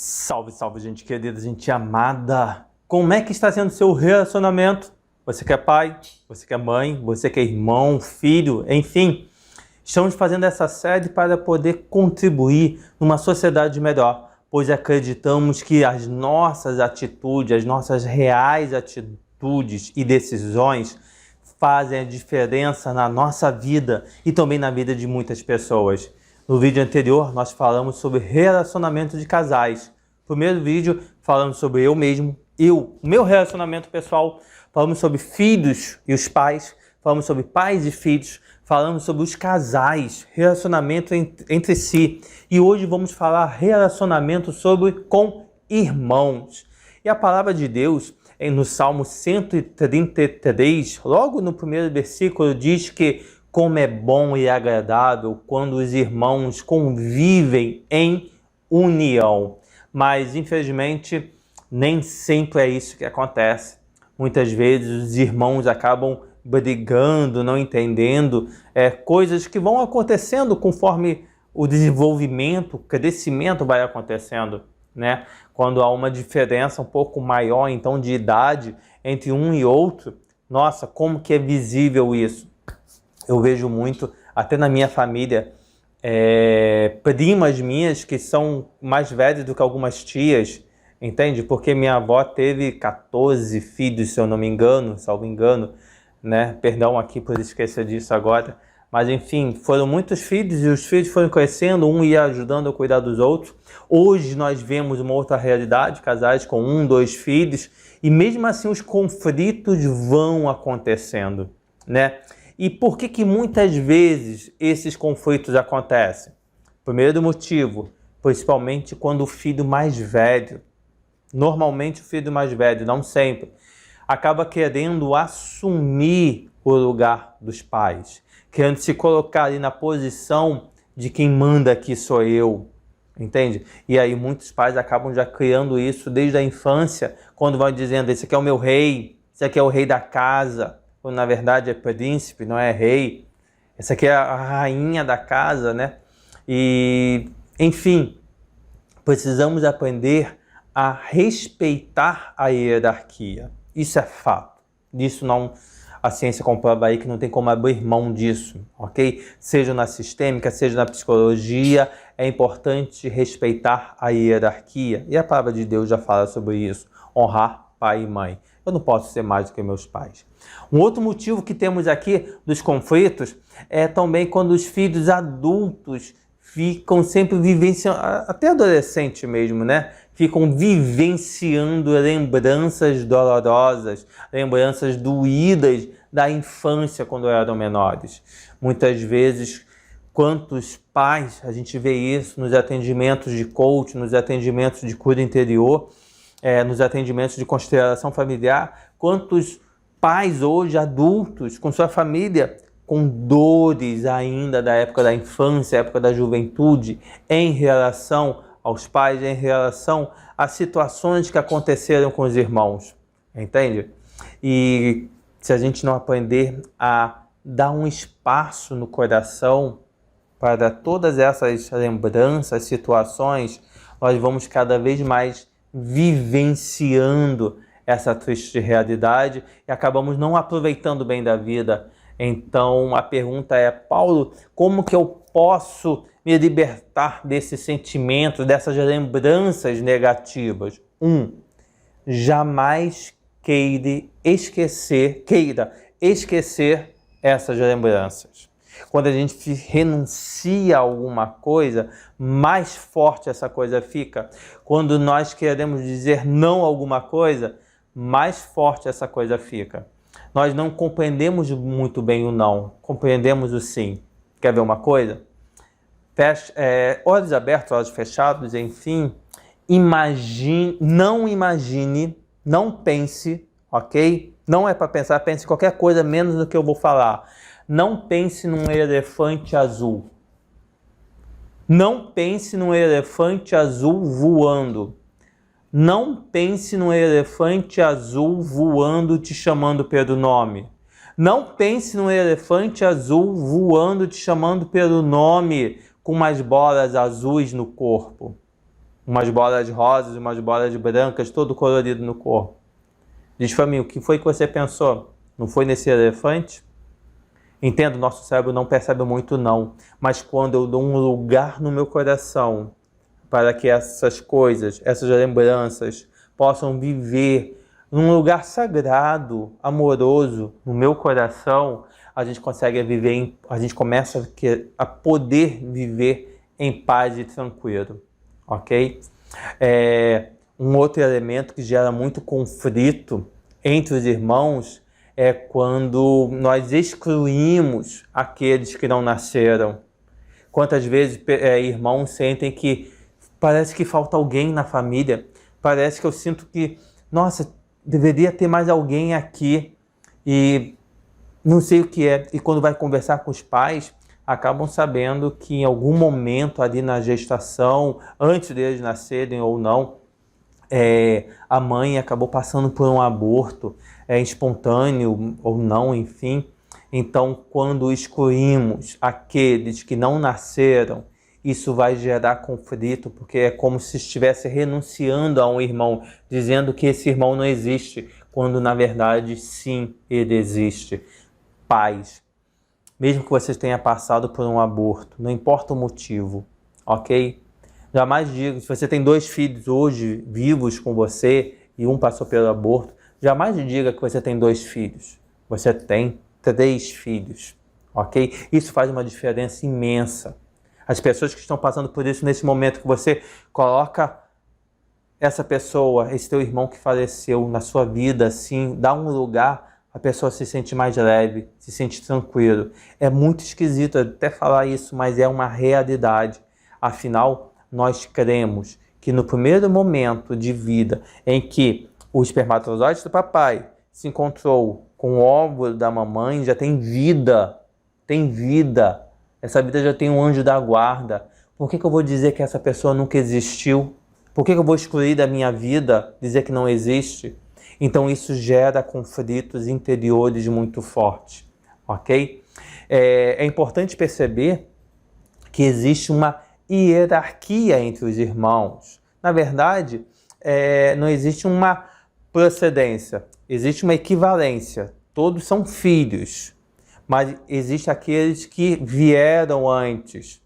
Salve, salve, gente querida, gente amada! Como é que está sendo o seu relacionamento? Você que é pai, você que é mãe, você que é irmão, filho, enfim. Estamos fazendo essa série para poder contribuir numa sociedade melhor, pois acreditamos que as nossas atitudes, as nossas reais atitudes e decisões fazem a diferença na nossa vida e também na vida de muitas pessoas. No vídeo anterior, nós falamos sobre relacionamento de casais. No primeiro vídeo, falamos sobre eu mesmo, o meu relacionamento pessoal. Falamos sobre filhos e os pais. Falamos sobre pais e filhos. Falamos sobre os casais, relacionamento entre si. E hoje vamos falar relacionamento com irmãos. E a palavra de Deus, no Salmo 133, logo no primeiro versículo, diz que como é bom e agradável quando os irmãos convivem em união. Mas, infelizmente, nem sempre é isso que acontece. Muitas vezes os irmãos acabam brigando, não entendendo coisas que vão acontecendo conforme o desenvolvimento, o crescimento vai acontecendo, né? Quando há uma diferença um pouco maior, então, de idade entre um e outro, nossa, como que é visível isso? Eu vejo muito, até na minha família, primas minhas que são mais velhas do que algumas tias, entende? Porque minha avó teve 14 filhos, se eu não me engano, salvo engano, né? Perdão aqui por esquecer disso agora. Mas enfim, foram muitos filhos e os filhos foram crescendo, um ia ajudando a cuidar dos outros. Hoje nós vemos uma outra realidade, casais com 1, 2 filhos, e mesmo assim os conflitos vão acontecendo, né? E por que muitas vezes esses conflitos acontecem? Primeiro motivo, principalmente quando o filho mais velho, normalmente o filho mais velho, não sempre, acaba querendo assumir o lugar dos pais, querendo se colocar ali na posição de quem manda aqui sou eu, entende? E aí muitos pais acabam já criando isso desde a infância, quando vão dizendo, esse aqui é o meu rei, esse aqui é o rei da casa, quando na verdade é príncipe, não é rei. Essa aqui é a rainha da casa, né? E, enfim, precisamos aprender a respeitar a hierarquia. Isso é fato. Isso não, a ciência comprova aí que não tem como abrir mão disso, ok? Seja na sistêmica, seja na psicologia, é importante respeitar a hierarquia. E a palavra de Deus já fala sobre isso. Honrar pai e mãe. Eu não posso ser mais do que meus pais. Um outro motivo que temos aqui dos conflitos é também quando os filhos adultos ficam sempre vivenciando, até adolescente mesmo, né? Ficam vivenciando lembranças dolorosas, lembranças doídas da infância quando eram menores. Muitas vezes, quantos pais, a gente vê isso nos atendimentos de coach, nos atendimentos de cura interior, nos atendimentos de constelação familiar, quantos pais hoje, adultos, com sua família, com dores ainda da época da infância, época da juventude, em relação aos pais, em relação a situações que aconteceram com os irmãos, entende? E se a gente não aprender a dar um espaço no coração para todas essas lembranças, situações, nós vamos cada vez mais vivenciando essa triste realidade e acabamos não aproveitando bem da vida. Então a pergunta é, Paulo, como que eu posso me libertar desses sentimentos, dessas lembranças negativas? Jamais queira esquecer essas lembranças. Quando a gente renuncia a alguma coisa, mais forte essa coisa fica. Quando nós queremos dizer não a alguma coisa, mais forte essa coisa fica. Nós não compreendemos muito bem o não, compreendemos o sim. Quer ver uma coisa? Olhos abertos, olhos fechados, enfim. Não pense, ok? Não é para pensar, pense qualquer coisa menos do que eu vou falar. Não pense num elefante azul. Não pense num elefante azul voando. Não pense num elefante azul voando te chamando pelo nome. Não pense num elefante azul voando te chamando pelo nome com umas bolas azuis no corpo. umas bolas rosas, umas bolas brancas, todo colorido no corpo. Diz para mim, o que foi que você pensou? Não foi nesse elefante? Entendo, nosso cérebro não percebe muito não, mas quando eu dou um lugar no meu coração para que essas coisas, essas lembranças possam viver num lugar sagrado, amoroso, no meu coração, a gente consegue viver, a gente começa a poder viver em paz e tranquilo, ok? Um outro elemento que gera muito conflito entre os irmãos é quando nós excluímos aqueles que não nasceram. Quantas vezes irmãos sentem que parece que falta alguém na família, parece que eu sinto que, nossa, deveria ter mais alguém aqui e não sei o que é. E quando vai conversar com os pais, acabam sabendo que em algum momento ali na gestação, antes deles nascerem ou não, a mãe acabou passando por um aborto espontâneo ou não, enfim. Então, quando excluímos aqueles que não nasceram, isso vai gerar conflito, porque é como se estivesse renunciando a um irmão, dizendo que esse irmão não existe, quando na verdade sim, ele existe. Pais, mesmo que você tenha passado por um aborto, não importa o motivo, ok? Jamais diga, se você tem 2 filhos hoje vivos com você e um passou pelo aborto, jamais diga que você tem 2 filhos. Você tem 3 filhos, ok? Isso faz uma diferença imensa. As pessoas que estão passando por isso nesse momento que você coloca essa pessoa, esse teu irmão que faleceu na sua vida, assim, dá um lugar, a pessoa se sente mais leve, se sente tranquilo. É muito esquisito até falar isso, mas é uma realidade. Afinal, nós cremos que no primeiro momento de vida em que o espermatozoide do papai se encontrou com o óvulo da mamãe, já tem vida. Tem vida. Essa vida já tem um anjo da guarda. Por que eu vou dizer que essa pessoa nunca existiu? Por que eu vou excluir da minha vida, dizer que não existe? Então isso gera conflitos interiores muito fortes, ok? É importante perceber que existe uma hierarquia entre os irmãos. Na verdade, não existe uma procedência, existe uma equivalência. Todos são filhos, mas existe aqueles que vieram antes.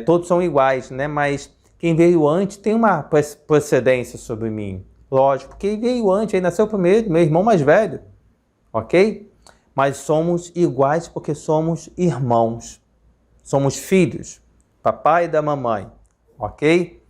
Todos são iguais, né? Mas quem veio antes tem uma procedência sobre mim. Lógico, quem veio antes, aí nasceu primeiro, meu irmão mais velho, ok? Mas somos iguais porque somos irmãos, somos filhos, papai e da mamãe, ok?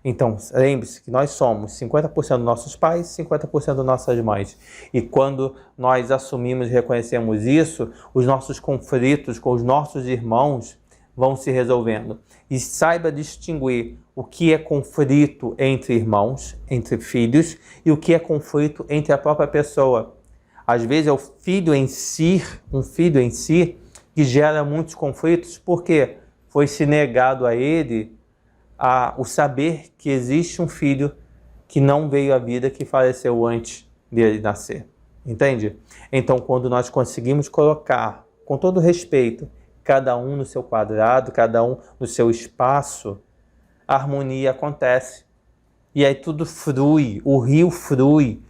Então, lembre-se que nós somos 50% dos nossos pais, 50% das nossas mães. E quando nós assumimos e reconhecemos isso, os nossos conflitos com os nossos irmãos vão se resolvendo. E saiba distinguir o que é conflito entre irmãos, entre filhos, e o que é conflito entre a própria pessoa. Às vezes é o filho em si, um filho em si, que gera muitos conflitos, porque foi-se negado a ele o saber que existe um filho que não veio à vida, que faleceu antes dele nascer. Entende? Então, quando nós conseguimos colocar, com todo respeito, cada um no seu quadrado, cada um no seu espaço, a harmonia acontece. E aí tudo flui, o rio flui,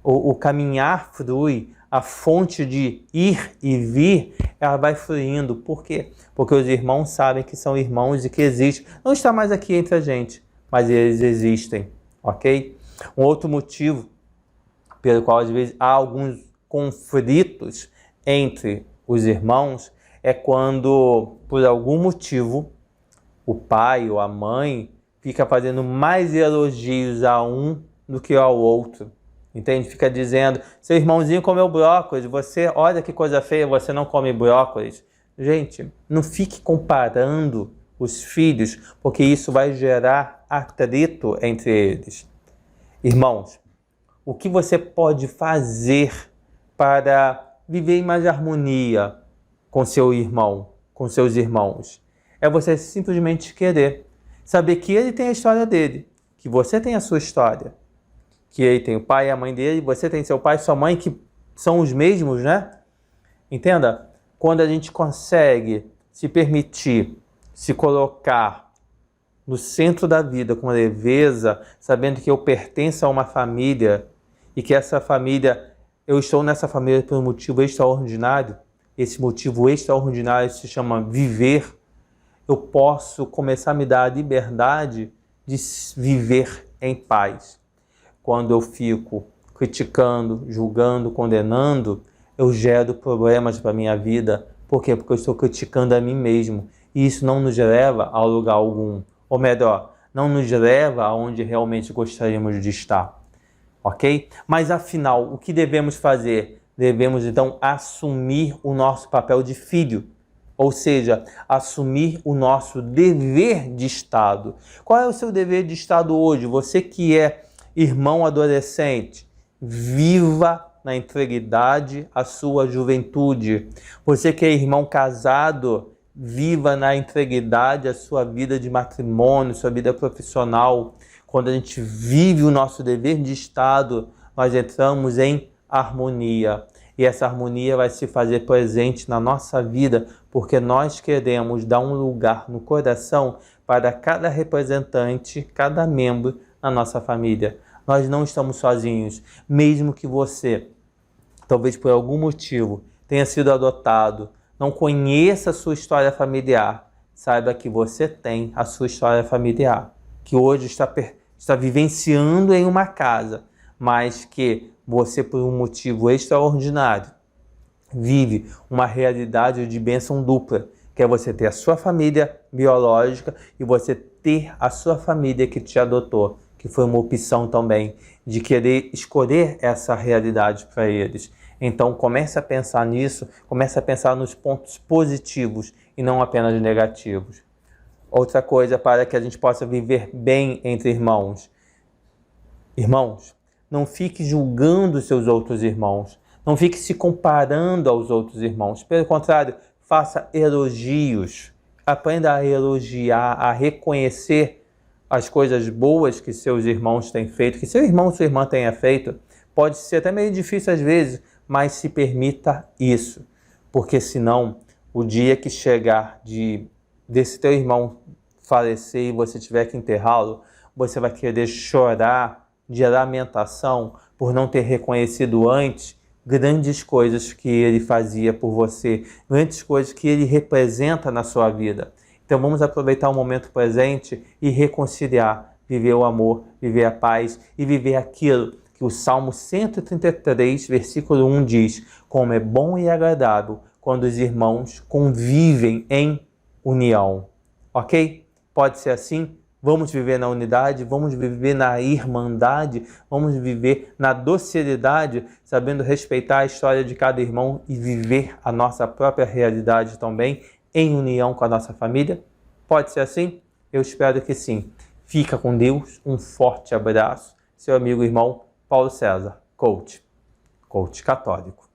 o caminhar flui, a fonte de ir e vir, ela vai fluindo. Por quê? Porque os irmãos sabem que são irmãos e que existem. Não está mais aqui entre a gente, mas eles existem, ok? Um outro motivo pelo qual às vezes há alguns conflitos entre os irmãos é quando, por algum motivo, o pai ou a mãe fica fazendo mais elogios a um do que ao outro. Entende? Fica dizendo, seu irmãozinho comeu brócolis, você, olha que coisa feia, você não come brócolis. Gente, não fique comparando os filhos, porque isso vai gerar atrito entre eles. Irmãos, o que você pode fazer para viver em mais harmonia com seu irmão, com seus irmãos? É você simplesmente querer saber que ele tem a história dele, que você tem a sua história, que ele tem o pai e a mãe dele, você tem seu pai e sua mãe, que são os mesmos, né? Entenda? Quando a gente consegue se permitir se colocar no centro da vida, com leveza, sabendo que eu pertenço a uma família e que essa família, eu estou nessa família por um motivo extraordinário, esse motivo extraordinário se chama viver, eu posso começar a me dar a liberdade de viver em paz. Quando eu fico criticando, julgando, condenando, eu gero problemas para a minha vida. Por quê? Porque eu estou criticando a mim mesmo. E isso não nos leva a lugar algum. Ou melhor, não nos leva aonde realmente gostaríamos de estar. Ok? Mas afinal, o que devemos fazer? Devemos então assumir o nosso papel de filho. Ou seja, assumir o nosso dever de Estado. Qual é o seu dever de Estado hoje? Você que é irmão adolescente, viva na integridade a sua juventude. Você que é irmão casado, viva na integridade a sua vida de matrimônio, sua vida profissional. Quando a gente vive o nosso dever de Estado, nós entramos em harmonia. E essa harmonia vai se fazer presente na nossa vida, porque nós queremos dar um lugar no coração para cada representante, cada membro na nossa família. Nós não estamos sozinhos, mesmo que você, talvez por algum motivo, tenha sido adotado, não conheça a sua história familiar, saiba que você tem a sua história familiar, que hoje está vivenciando em uma casa, mas que você, por um motivo extraordinário, vive uma realidade de bênção dupla, que é você ter a sua família biológica e você ter a sua família que te adotou, que foi uma opção também de querer escolher essa realidade para eles. Então comece a pensar nisso, comece a pensar nos pontos positivos e não apenas negativos. Outra coisa para que a gente possa viver bem entre irmãos. Irmãos, não fique julgando seus outros irmãos. Não fique se comparando aos outros irmãos. Pelo contrário, faça elogios. Aprenda a elogiar, a reconhecer as coisas boas que seus irmãos têm feito, que seu irmão ou sua irmã tenha feito. Pode ser até meio difícil às vezes, mas se permita isso. Porque senão, o dia que chegar desse teu irmão falecer e você tiver que enterrá-lo, você vai querer chorar de lamentação por não ter reconhecido antes grandes coisas que ele fazia por você, grandes coisas que ele representa na sua vida. Então vamos aproveitar o momento presente e reconciliar, viver o amor, viver a paz e viver aquilo que o Salmo 133, versículo 1 diz: como é bom e agradável quando os irmãos convivem em união. Ok? Pode ser assim? Vamos viver na unidade, vamos viver na irmandade, vamos viver na docilidade, sabendo respeitar a história de cada irmão e viver a nossa própria realidade também, em união com a nossa família? Pode ser assim? Eu espero que sim. Fica com Deus, um forte abraço. Seu amigo e irmão Paulo César, coach católico.